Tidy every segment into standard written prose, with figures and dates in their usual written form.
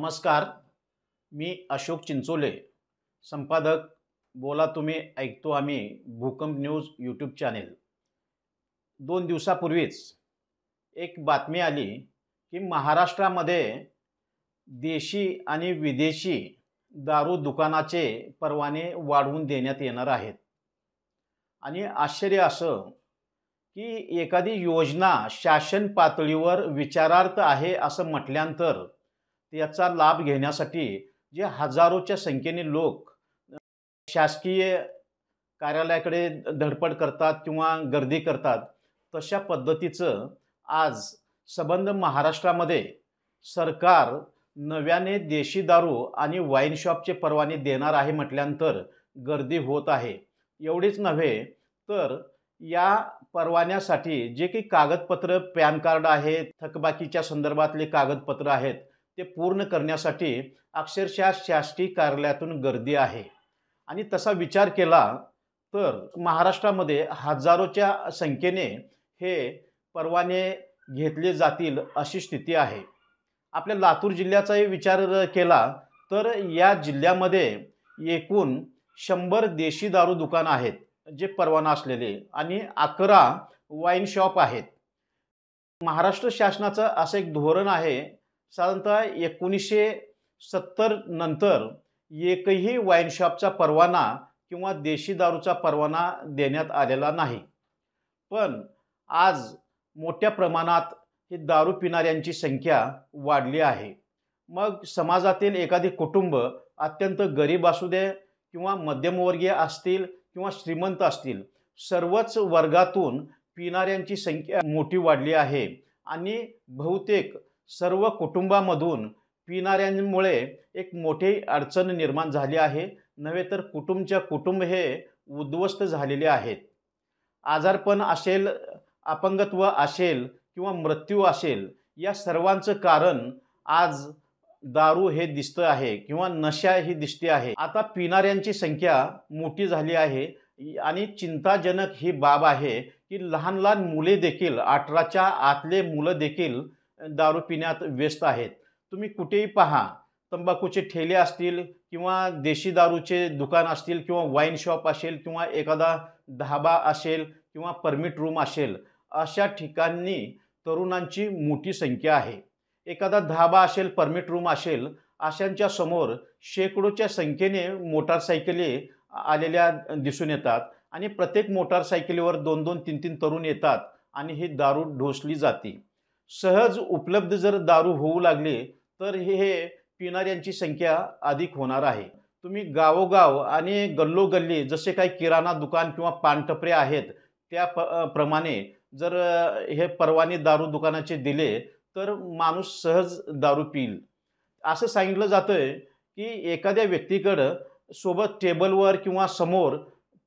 नमस्कार. मी अशोक चिंचोले, संपादक. बोला तुम्ही ऐकतो आम्ही भूकंप न्यूज यूट्यूब चॅनेल. 2 दिवसापूर्वीच एक बातमी आली की महाराष्ट्रामध्ये देशी आणि विदेशी दारू दुकानाचे परवाने वाढवून देण्यात येणार आहेत. आणि आश्चर्य असं की एखादी योजना शासन पातळीवर विचारार्थ आहे असं म्हटल्यानंतर याचा लाभ घेण्यासाठी जे हजारोच्या संख्येने लोक शासकीय कार्यालयाकडे धडपड करतात किंवा गर्दी करतात, तशा पद्धतीचं आज संबंध महाराष्ट्रामध्ये सरकार नव्याने देशी दारू आणि वाईन शॉपचे परवाने देणार आहे म्हटल्यानंतर गर्दी होत आहे. एवढेच नव्हे तर या परवान्यासाठी जे काही कागदपत्र, पॅन कार्ड आहे, थकबाकीच्या संदर्भातले कागदपत्र आहेत, ते पूर्ण करण्यासाठी अक्षरशः शासकीय कार्यालयातून गर्दी आहे. आणि तसा विचार केला तर महाराष्ट्रामध्ये हजारोच्या संख्येने हे परवाने घेतले जातील अशी स्थिती आहे. आपल्या लातूर जिल्ह्याचाही विचार केला तर या जिल्ह्यामध्ये एकूण 100 देशी दारू दुकान आहेत जे परवाना असलेले आणि 11 वाईन शॉप आहेत. महाराष्ट्र शासनाचं असं एक धोरण आहे, साधारणतः 1970 नंतर एकही वाईन शॉपचा परवाना किंवा देशी दारूचा परवाना देण्यात आलेला नाही. पण आज मोठ्या प्रमाणात ही दारू पिणाऱ्यांची संख्या वाढली आहे. मग समाजातील एखादी कुटुंब अत्यंत गरीब असू दे किंवा मध्यमवर्गीय असतील किंवा श्रीमंत असतील, सर्वच वर्गातून पिणाऱ्यांची संख्या मोठी वाढली आहे. आणि बहुतेक सर्व कुटुंबामधून पिणाऱ्यांमुळे एक मोठी अडचण निर्माण झाली आहे. नव्हे तर कुटुंब हे उद्ध्वस्त झालेले आहेत. आजारपण असेल, अपंगत्व असेल किंवा मृत्यू असेल, या सर्वांचं कारण आज दारू हे दिसतं आहे किंवा नशा ही दिसते आहे. आता पिणाऱ्यांची संख्या मोठी झाली आहे आणि चिंताजनक ही बाब आहे की लहान लहान मुले देखील, 18च्या आतले मुलं देखील दारू पिण्यात व्यस्त आहेत. तुम्ही कुठेही पहा, तंबाखूचे ठेले असतील किंवा देशी दारूचे दुकान असतील किंवा वाईन शॉप असेल किंवा एखादा धाबा असेल किंवा परमिट रूम असेल, अशा ठिकाणी तरुणांची मोठी संख्या आहे. एखादा धाबा असेल, परमिट रूम असेल, अशांच्या समोर शेकडोच्या संख्येने मोटारसायकली आलेल्या दिसून येतात आणि प्रत्येक मोटारसायकलीवर 2-2, 3-3 तरुण येतात आणि ही दारू ढोसली जाते. सहज उपलब्ध जर दारू होऊ लागली तर हे पिणाऱ्यांची संख्या अधिक होणार आहे. तुम्ही गावोगाव आणि गल्लोगल्ली जसे काही किराणा दुकान किंवा पानटपरे आहेत, त्या प्रमाणे जर हे परवाने दारू दुकानाचे दिले तर माणूस सहज दारू पिईल. असं सांगितलं जातं की एखाद्या व्यक्तीकडं सोबत टेबलवर किंवा समोर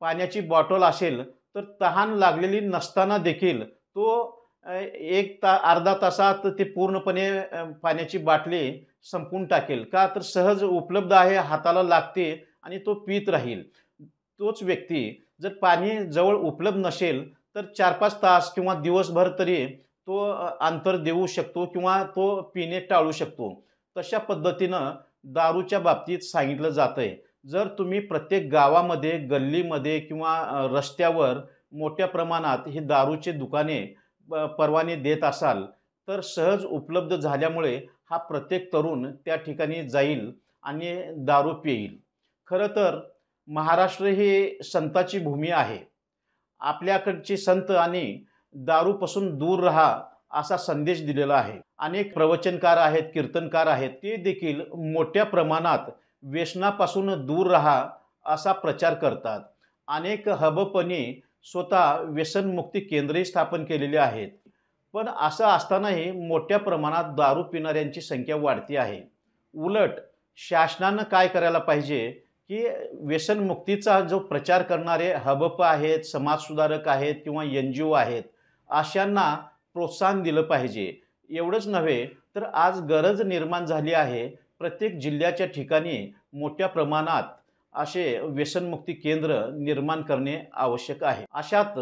पाण्याची बॉटल असेल तर तहान लागलेली नसताना देखील तो अर्धा तासात ते पूर्णपणे पाण्याची बाटली संपवून टाकेल. का तर सहज उपलब्ध आहे, हाताला लागते आणि तो पीत राहील. तोच व्यक्ती जर पाणी जवळ उपलब्ध नसेल तर 4-5 तास किंवा दिवसभर तरी तो अंतर देऊ शकतो किंवा तो पिणे टाळू शकतो. तशा पद्धतीनं दारूच्या बाबतीत सांगितलं जातंय. जर तुम्ही प्रत्येक गावामध्ये, गल्लीमध्ये किंवा रस्त्यावर मोठ्या प्रमाणात ही दारूची दुकाने परवाने देत असाल तर सहज उपलब्ध झाल्यामुळे हा प्रत्येक तरुण त्या ठिकाणी जाईल आणि दारू पिईल. खरं तर महाराष्ट्र ही संताची भूमी आहे. आपल्याकडचे संत आणि दारूपासून दूर राहा असा संदेश दिलेला आहे. अनेक प्रवचनकार आहेत, कीर्तनकार आहेत, ते देखील मोठ्या प्रमाणात व्यसनापासून दूर राहा असा प्रचार करतात. अनेक हबपणी स्वतः व्यसनमुक्ती केंद्रही स्थापन केलेली आहेत. पण असं असतानाही मोठ्या प्रमाणात दारू पिणाऱ्यांची संख्या वाढती आहे. उलट शासनानं काय करायला पाहिजे की व्यसनमुक्तीचा जो प्रचार करणारे हबप आहेत, समाजसुधारक आहेत किंवा NGO आहेत, अशांना प्रोत्साहन दिलं पाहिजे. एवढंच नव्हे तर आज गरज निर्माण झाली आहे, प्रत्येक जिल्ह्याच्या ठिकाणी मोठ्या प्रमाणात असे व्यसनमुक्ती केंद्र निर्माण करणे आवश्यक आहे. अशात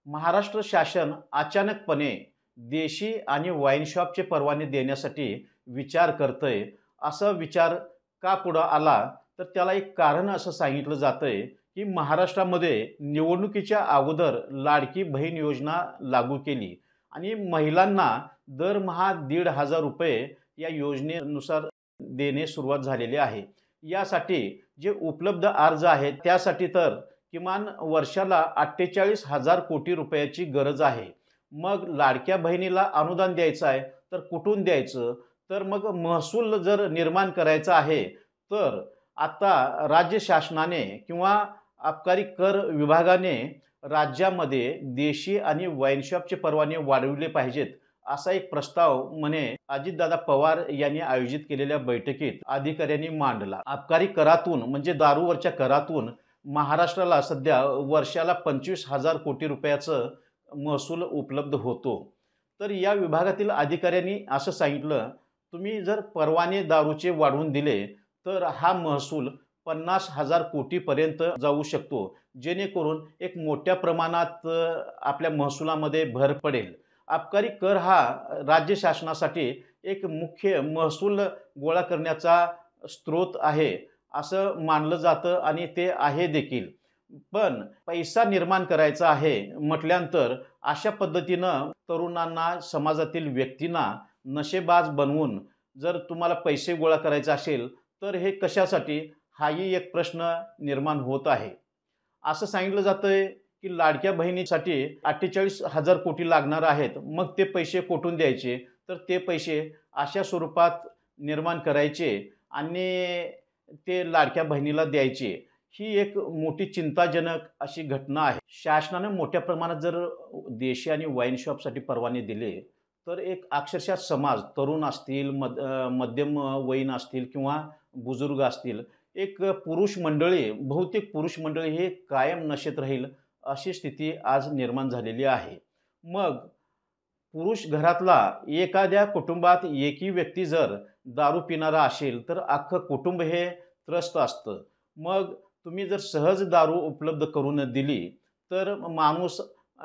महाराष्ट्र शासन अचानकपणे देशी आणि वाईन शॉपचे परवाने देण्यासाठी विचार करतंय असा विचार का पुढं आला, तर त्याला एक कारण असं सांगितलं जातंय, की महाराष्ट्रामध्ये निवडणुकीच्या अगोदर लाडकी बहीण योजना लागू केली आणि महिलांना दरमहा ₹1,500 या योजनेनुसार देणे सुरुवात झालेली आहे. यासाठी जे उपलब्ध अर्ज आहेत त्यासाठी तर किमान वर्षाला 48,000 कोटी रुपयाची गरज आहे. मग लाडक्या बहिणीला अनुदान द्यायचं आहे, तर कुठून द्यायचं? तर मग महसूल जर निर्माण करायचा आहे, तर आता राज्य शासनाने किंवा अबकारी कर विभागाने राज्यामध्ये देशी आणि वाईन शॉपचे परवाने वाढविले पाहिजेत, असा एक प्रस्ताव म्हणे अजितदादा पवार यांनी आयोजित केलेल्या बैठकीत अधिकाऱ्यांनी मांडला. अबकारी करातून म्हणजे दारूवरच्या करातून महाराष्ट्राला सध्या वर्षाला 25,000 कोटी रुपयाचं महसूल उपलब्ध होतो. तर या विभागातील अधिकाऱ्यांनी असं सांगितलं, तुम्ही जर परवाने दारूचे वाढवून दिले, तर हा महसूल 50,000 कोटीपर्यंत जाऊ शकतो. जेणेकरून एक मोठ्या प्रमाणात आपल्या महसुलामध्ये भर पडेल. अबकारी कर हा राज्य शासनासाठी एक मुख्य महसूल गोळा करण्याचा स्रोत आहे, असं मानलं जातं आणि ते आहे देखील. पण पैसा निर्माण करायचा आहे म्हटल्यानंतर अशा पद्धतीनं तरुणांना, समाजातील व्यक्तींना नशेबाज बनवून जर तुम्हाला पैसे गोळा करायचे असेल, तर हे कशासाठी? हाही एक प्रश्न निर्माण होत आहे. असं सांगितलं जातंय, की लाडक्या बहिणीसाठी 48,000 कोटी लागणार आहेत. मग ते पैसे कुठून द्यायचे? तर ते पैसे अशा स्वरूपात निर्माण करायचे आणि ते लाडक्या बहिणीला द्यायचे. ही एक मोठी चिंताजनक अशी घटना आहे. शासनाने मोठ्या प्रमाणात जर देशी आणि वाईन शॉपसाठी परवाने दिले, तर एक अक्षरशः समाज, तरुण असतील, मध्यम वयीन असतील किंवा बुजुर्ग असतील, एक पुरुष मंडळी, बहुतेक पुरुष मंडळी हे कायम नशेत राहील, अशी स्थिती आज निर्माण झालेली आहे. मग पुरुष घरातला एखाद्या कुटुंबात एकही व्यक्ती जर दारू पिणारा असेल, तर अख्खं कुटुंब हे त्रस्त असतं. मग तुम्ही जर सहज दारू उपलब्ध करून दिली, तर माणूस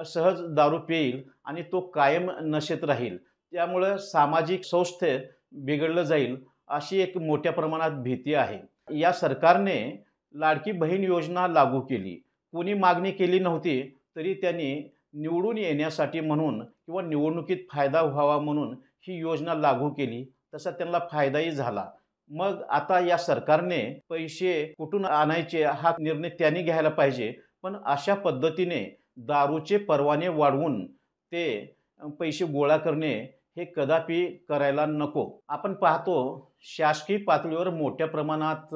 सहज दारू पिईल आणि तो कायम नशेत राहील. त्यामुळं सामाजिक स्वास्थ्य बिघडलं जाईल, अशी एक मोठ्या प्रमाणात भीती आहे. या सरकारने लाडकी बहीण योजना लागू केली. कोणी मागणी केली नव्हती, तरी त्यांनी निवडून येण्यासाठी म्हणून किंवा निवडणुकीत फायदा व्हावा म्हणून ही योजना लागू केली. तसा त्यांना फायदाही झाला. मग आता या सरकारने पैसे कुठून आणायचे हा निर्णय त्यांनी घ्यायला पाहिजे. पण अशा पद्धतीने दारूचे परवाने वाढवून ते पैसे गोळा करणे हे कदापि करायला नको. आपण पाहतो शासकीय पातळीवर मोठ्या प्रमाणात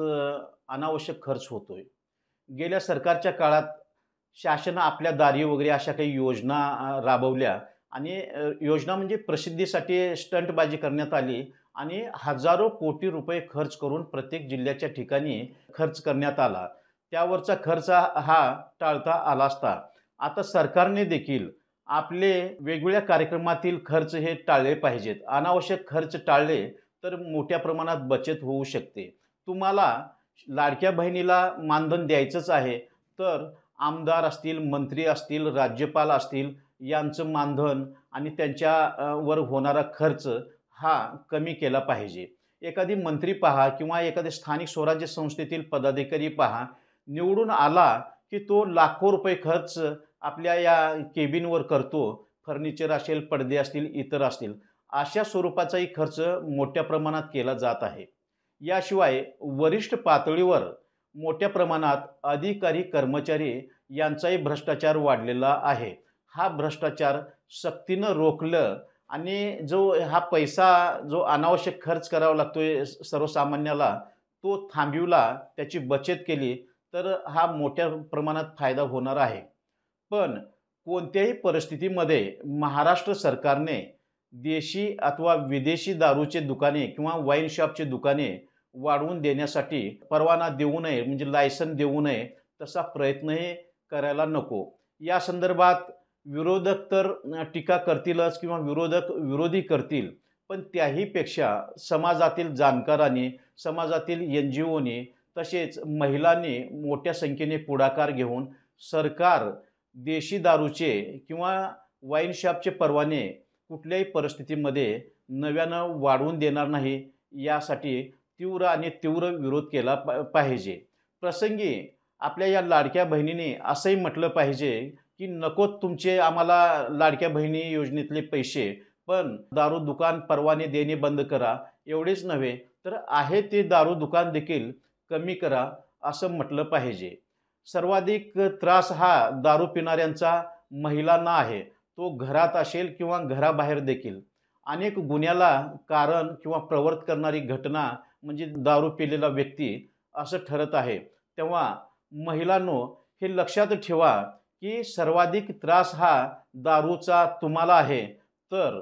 अनावश्यक खर्च होतोय. गेल्या सरकारच्या काळात शासन आपल्या दारी वगैरे अशा काही योजना राबवल्या आणि योजना म्हणजे प्रसिद्धीसाठी स्टंटबाजी करण्यात आली आणि हजारो कोटी रुपये खर्च करून प्रत्येक जिल्ह्याच्या ठिकाणी खर्च करण्यात आला. त्यावरचा खर्च हा टाळता आला असता. आता सरकारने देखील आपले वेगवेगळ्या कार्यक्रमातील खर्च हे टाळले पाहिजेत. अनावश्यक खर्च टाळले तर मोठ्या प्रमाणात बचत होऊ शकते. तुम्हाला लाडक्या बहिणीला मानधन द्यायचंच आहे, तर आमदार असतील, मंत्री असतील, राज्यपाल असतील यांचं मानधन आणि त्यांच्या वर होणारा खर्च हा कमी केला पाहिजे. एखादी मंत्री पहा किंवा एखादे स्थानिक स्वराज्य संस्थेतील पदाधिकारी पहा, निवडून आला की तो लाखो रुपये खर्च आपल्या या केबिनवर करतो. फर्निचर असेल, पडदे असतील, इतर असतील. अशा स्वरूपाचाही खर्च मोठ्या प्रमाणात केला जात आहे. याशिवाय वरिष्ठ पातळीवर मोठ्या प्रमाणात अधिकारी, कर्मचारी यांचाही भ्रष्टाचार वाढलेला आहे. हा भ्रष्टाचार सक्तीनं रोखलं आणि जो हा पैसा जो अनावश्यक खर्च करावा लागतोय सर्वसामान्याला, तो थांबविला, त्याची बचत केली, तर हा मोठ्या प्रमाणात फायदा होणार आहे. पण कोणत्याही परिस्थितीमध्ये महाराष्ट्र सरकारने देशी अथवा विदेशी दारूचे दुकाने किंवा वाईन शॉपचे दुकाने वाढवून देण्यासाठी परवाना देऊ नये, म्हणजे लायसन देऊ नये, तसा प्रयत्नही करायला नको. या संदर्भात विरोधक तर टीका करतीलच किंवा विरोधक विरोधी करतील. पण त्याहीपेक्षा समाजातील जाणकारांनी, समाजातील NGOनी तसेच महिलांनी मोठ्या संख्येने पुढाकार घेऊन सरकार देशी दारूचे किंवा वाईन शॉपचे परवाने कुठल्याही परिस्थितीमध्ये नव्यानं वाढवून देणार नाही, यासाठी तीव्र आणि तीव्र विरोध केला पाहिजे. प्रसंगी आपल्या या लाडक्या बहिणीने असंही म्हटलं पाहिजे, की नको तुमचे आम्हाला लाडक्या बहिणी योजनेतले पैसे, पण दारू दुकान परवाने देणे बंद करा. एवढेच नव्हे, तर आहे ते दारू दुकान देखील कमी करा, असं म्हटलं पाहिजे. सर्वाधिक त्रास हा दारू पिणाऱ्यांचा महिलांना आहे. तो घरात असेल किंवा घराबाहेर देखील. अनेक गुन्ह्याला कारण किंवा प्रवृत्त करणारी घटना म्हणजे दारू पिलेला व्यक्ती असं ठरत आहे. तेव्हा महिलांनो, हे लक्षात ठेवा, की सर्वाधिक त्रास हा दारूचा तुम्हाला आहे. तर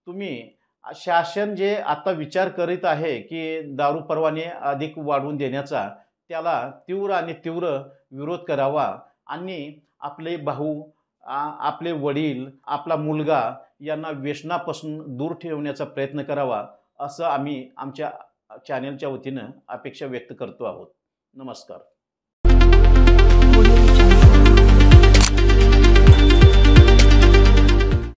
तुम्ही शासन जे आता विचार करीत आहे, की दारू परवाने अधिक वाढवून देण्याचा, त्याला तीव्र आणि तीव्र विरोध करावा आणि आपले भाऊ, आपले वडील, आपला मुलगा यांना व्यसनापासून दूर ठेवण्याचा प्रयत्न करावा, असं आम्ही आमच्या चॅनेलच्या वतीनं अपेक्षा व्यक्त करतो आहोत. नमस्कार.